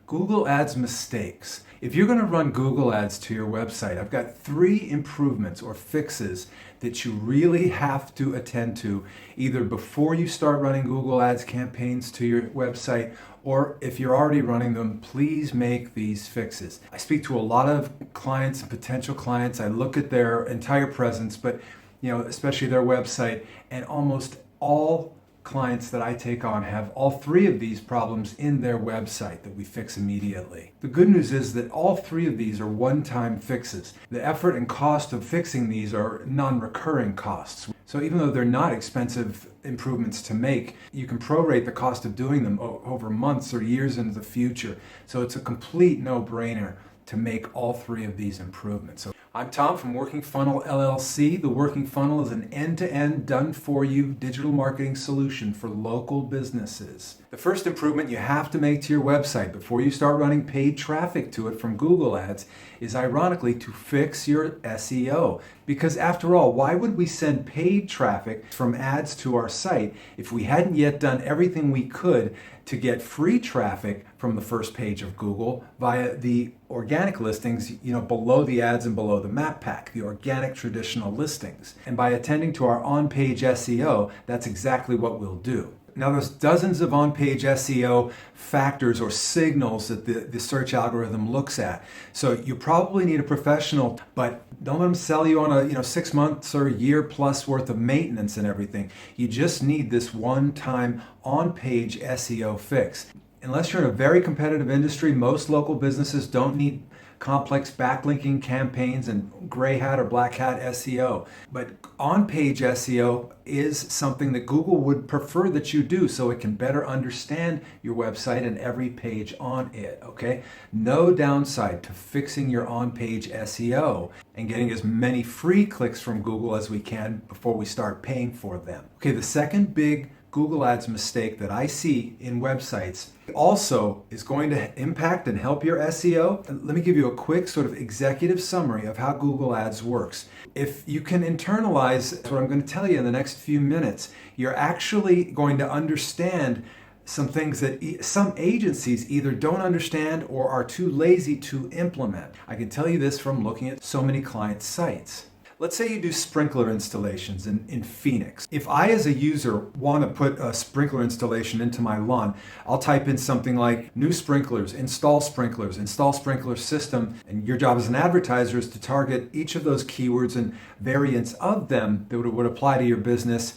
Google Ads mistakes. If you're going to run Google Ads to your website, I've got 3 improvements or fixes that you really have to attend to either before you start running Google Ads campaigns to your website, or if you're already running them, please make these fixes. I speak to a lot of clients and potential clients. I look at their entire presence, but especially their website, and almost all clients that I take on have all 3 of these problems in their website that we fix immediately. The good news is that all 3 of these are one-time fixes. The effort and cost of fixing these are non-recurring costs. So even though they're not expensive improvements to make, you can prorate the cost of doing them over months or years into the future. So it's a complete no-brainer to make all 3 of these improvements. So I'm Tom from Working Funnel LLC. The Working Funnel is an end-to-end, done-for-you digital marketing solution for local businesses. The first improvement you have to make to your website before you start running paid traffic to it from Google Ads is ironically to fix your SEO. Because after all, why would we send paid traffic from ads to our site if we hadn't yet done everything we could to get free traffic from the first page of Google via the organic listings, below the ads and below the map pack, the organic traditional listings. And by attending to our on-page SEO, that's exactly what we'll do. Now, there's dozens of on-page SEO factors or signals that the search algorithm looks at. So you probably need a professional, but don't let them sell you on a 6 months or a year plus worth of maintenance and everything. You just need this one-time on-page SEO fix. Unless you're in a very competitive industry, most local businesses don't need complex backlinking campaigns and gray hat or black hat SEO. But on-page SEO is something that Google would prefer that you do so it can better understand your website and every page on it, okay? No downside to fixing your on-page SEO and getting as many free clicks from Google as we can before we start paying for them. Okay, the second big Google Ads mistake that I see in websites also is going to impact and help your SEO. Let me give you a quick sort of executive summary of how Google Ads works. If you can internalize what I'm going to tell you in the next few minutes, you're actually going to understand some things that some agencies either don't understand or are too lazy to implement. I can tell you this from looking at so many client sites. Let's say you do sprinkler installations in Phoenix. If I as a user want to put a sprinkler installation into my lawn, I'll type in something like new sprinklers, install sprinkler system, and your job as an advertiser is to target each of those keywords and variants of them that would apply to your business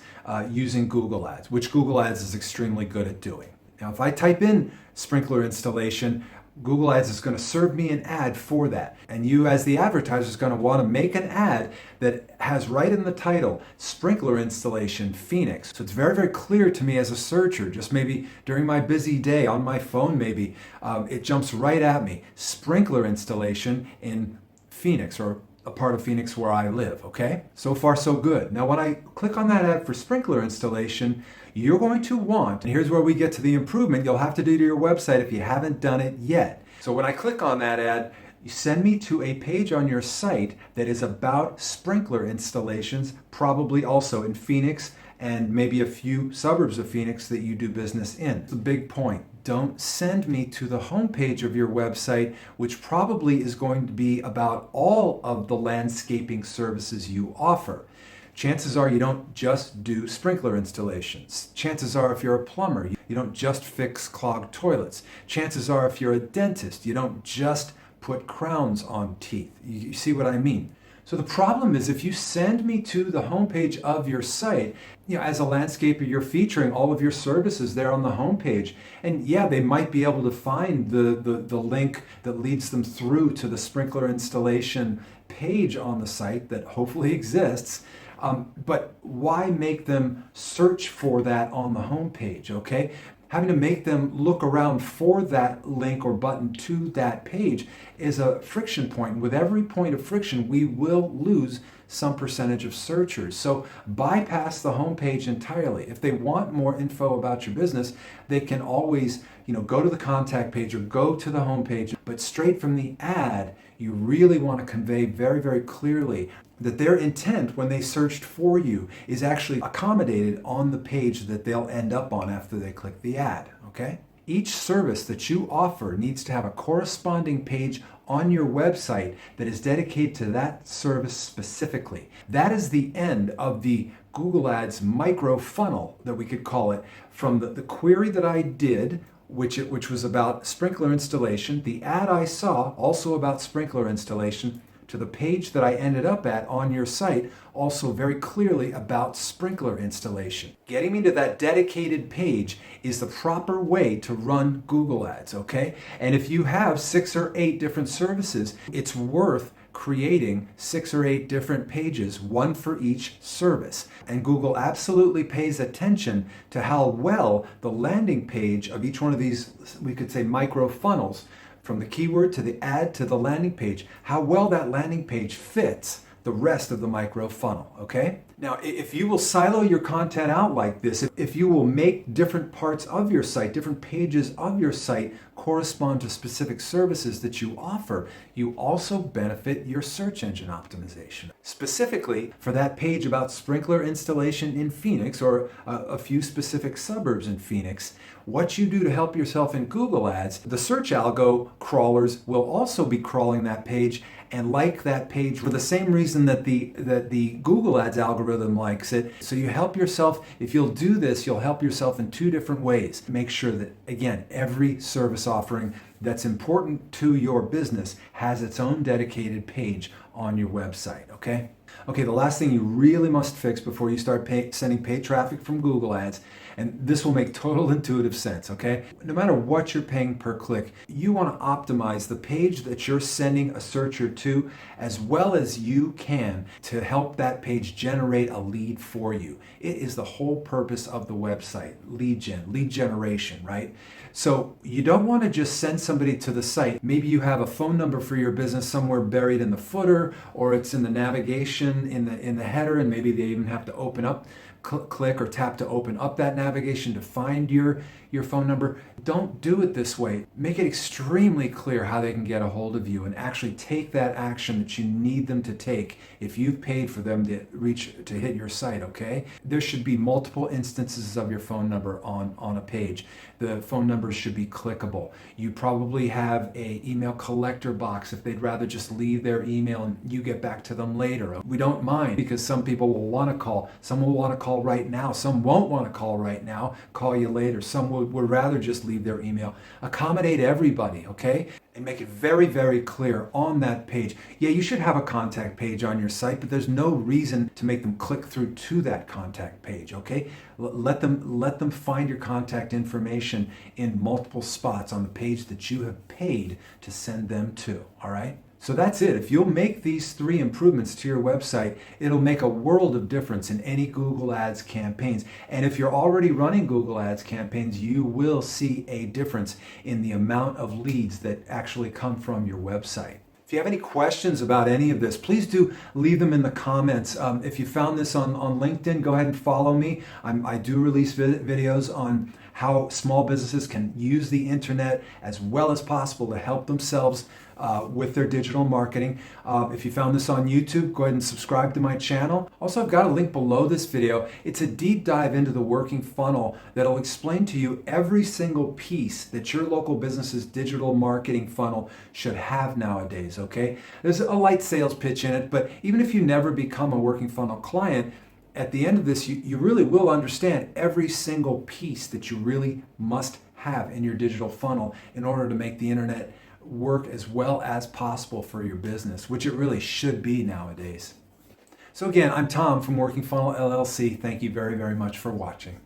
using Google Ads, which Google Ads is extremely good at doing. Now, if I type in sprinkler installation, Google Ads is going to serve me an ad for that. And you as the advertiser is going to want to make an ad that has right in the title, sprinkler installation Phoenix. So it's very, very clear to me as a searcher, just maybe during my busy day on my phone maybe, it jumps right at me, sprinkler installation in Phoenix or a part of Phoenix where I live, okay? So far so good. Now when I click on that ad for sprinkler installation, you're going to want, and here's where we get to the improvement you'll have to do to your website if you haven't done it yet. So when I click on that ad, you send me to a page on your site that is about sprinkler installations, probably also in Phoenix and maybe a few suburbs of Phoenix that you do business in. It's a big point. Don't send me to the homepage of your website, which probably is going to be about all of the landscaping services you offer. Chances are you don't just do sprinkler installations. Chances are if you're a plumber, you don't just fix clogged toilets. Chances are if you're a dentist, you don't just put crowns on teeth. You see what I mean? So the problem is if you send me to the homepage of your site, as a landscaper, you're featuring all of your services there on the homepage. And yeah, they might be able to find the link that leads them through to the sprinkler installation page on the site that hopefully exists. But why make them search for that on the homepage, okay? Having to make them look around for that link or button to that page is a friction point. And with every point of friction, we will lose some percentage of searchers. So bypass the homepage entirely. If they want more info about your business, they can always, go to the contact page or go to the homepage. But straight from the ad, you really want to convey very, very clearly that their intent when they searched for you is actually accommodated on the page that they'll end up on after they click the ad, okay? Each service that you offer needs to have a corresponding page on your website that is dedicated to that service specifically. That is the end of the Google Ads micro funnel, that we could call it, from the query that I did, which was about sprinkler installation, the ad I saw also about sprinkler installation, to the page that I ended up at on your site, also very clearly about sprinkler installation. Getting me to that dedicated page is the proper way to run Google Ads, okay? And if you have 6 or 8 different services, it's worth creating 6 or 8 different pages, one for each service. And Google absolutely pays attention to how well the landing page of each one of these, we could say, micro funnels, from the keyword to the ad to the landing page, how well that landing page fits the rest of the micro funnel, okay? Now, if you will silo your content out like this, if you will make different parts of your site, different pages of your site correspond to specific services that you offer, you also benefit your search engine optimization. Specifically, for that page about sprinkler installation in Phoenix, or a few specific suburbs in Phoenix, what you do to help yourself in Google Ads, the search algo crawlers will also be crawling that page and like that page for the same reason that the Google Ads algorithm likes it. So you help yourself. If you'll do this, you'll help yourself in 2 different ways. Make sure that, again, every service offering that's important to your business has its own dedicated page on your website, okay? Okay, the last thing you really must fix before you start sending paid traffic from Google Ads, and this will make total intuitive sense, okay? No matter what you're paying per click, you want to optimize the page that you're sending a searcher to as well as you can to help that page generate a lead for you. It is the whole purpose of the website, lead generation, right? So you don't want to just send somebody to the site. Maybe you have a phone number for your business somewhere buried in the footer, or it's in the navigation in the header, and maybe they even have to open up, click or tap to open up that navigation to find your phone number. Don't do it this way. Make it extremely clear how they can get a hold of you and actually take that action that you need them to take if you've paid for them to hit your site, okay? There should be multiple instances of your phone number on a page. The phone numbers should be clickable. You probably have a email collector box if they'd rather just leave their email and you get back to them later. We don't mind, because some people will want to call. Some will want to call right now. Some won't want to call right now, call you later. Some would rather just leave their email. Accommodate everybody, okay? And make it very, very clear on that page. Yeah, you should have a contact page on your site, but there's no reason to make them click through to that contact page, okay? Let them find your contact information in multiple spots on the page that you have paid to send them to, all right? So that's it. If you'll make these 3 improvements to your website, it'll make a world of difference in any Google Ads campaigns. And if you're already running Google Ads campaigns, you will see a difference in the amount of leads that actually come from your website. If you have any questions about any of this, please do leave them in the comments. If you found this on LinkedIn, go ahead and follow me. I do release videos on how small businesses can use the internet as well as possible to help themselves with their digital marketing. If you found this on YouTube, go ahead and subscribe to my channel. Also, I've got a link below this video. It's a deep dive into the working funnel that'll explain to you every single piece that your local business's digital marketing funnel should have nowadays, okay? There's a light sales pitch in it, but even if you never become a working funnel client, at the end of this, you really will understand every single piece that you really must have in your digital funnel in order to make the internet work as well as possible for your business, which it really should be nowadays. So again, I'm Tom from Working Funnel LLC. Thank you very, very much for watching.